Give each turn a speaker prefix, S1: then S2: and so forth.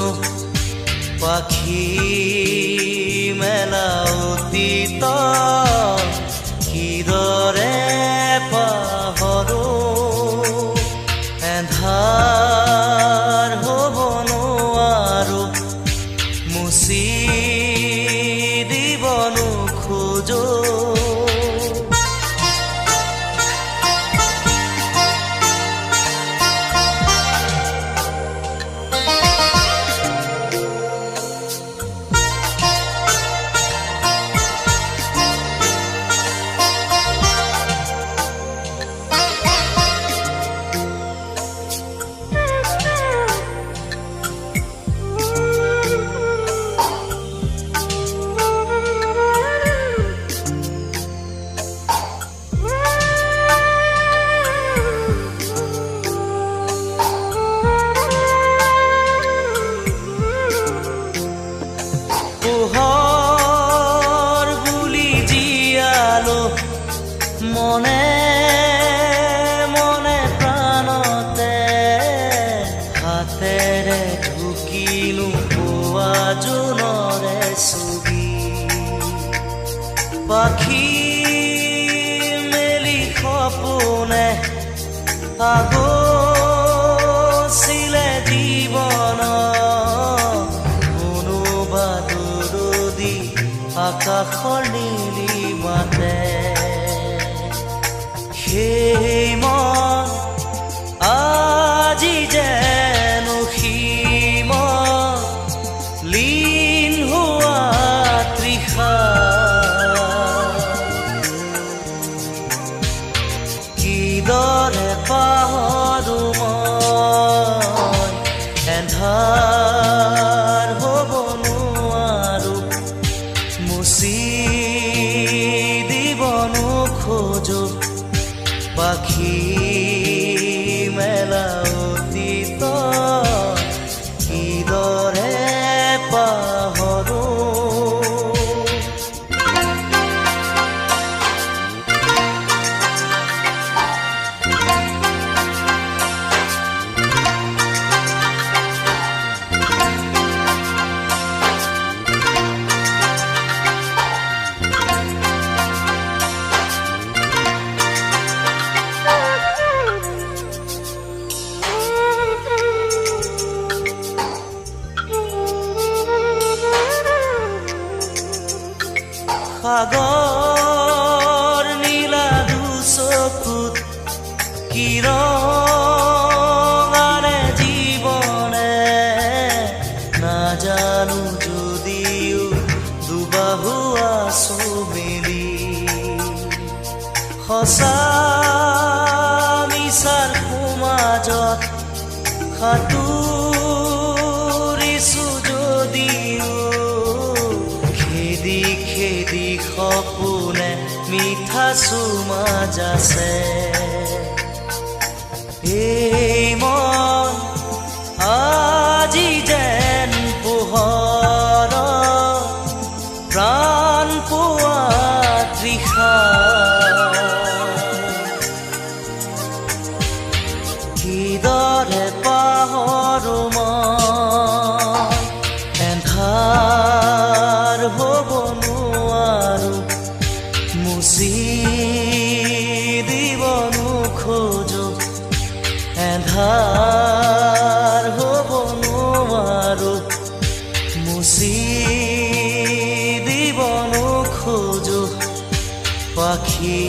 S1: খোজো পাখি মেলা অতীত কিদৰে পাহৰো এন্ধাৰ হ'ব নোৱাৰো মুচি দিব নোখোজো মনে মনে প্ৰাণতে হাতেৰে ঢুকিনো পোৱা জোনৰে ছবি পাখি মেলি সপোনে আগছিলে জীৱন কোনোবা দূৰদি আকাশৰ নীলিমাতে সেই মন আজি যেন সীমত লীন হোৱা তৃষা কিদৰে পাহৰো মই এন্ধাৰ হ'ব নোৱাৰো মুচি দিব নোখোজো পাখি মেলা অতীত কিদৰে পাহৰো সাগৰ নীলা দুচকুত কিৰণাৰে জীৱনে নাজানো যদিও দুবাহু আছো মেলি সঁচা মিছাৰ সমাজত সাঁতুৰিছো যদিও খেদি খেদি সপোনে মিঠা চুমা যাছে এই মন আজি যেন পোহৰ প্ৰাণ পোৱা তৃষা কিদৰে পাহৰো মই এন্ধাৰ হ'ব নোৱাৰো মুচি দিব নোখোজো এন্ধাৰ হ'ব নোৱাৰো মুচি দিব নোখোজো পাখি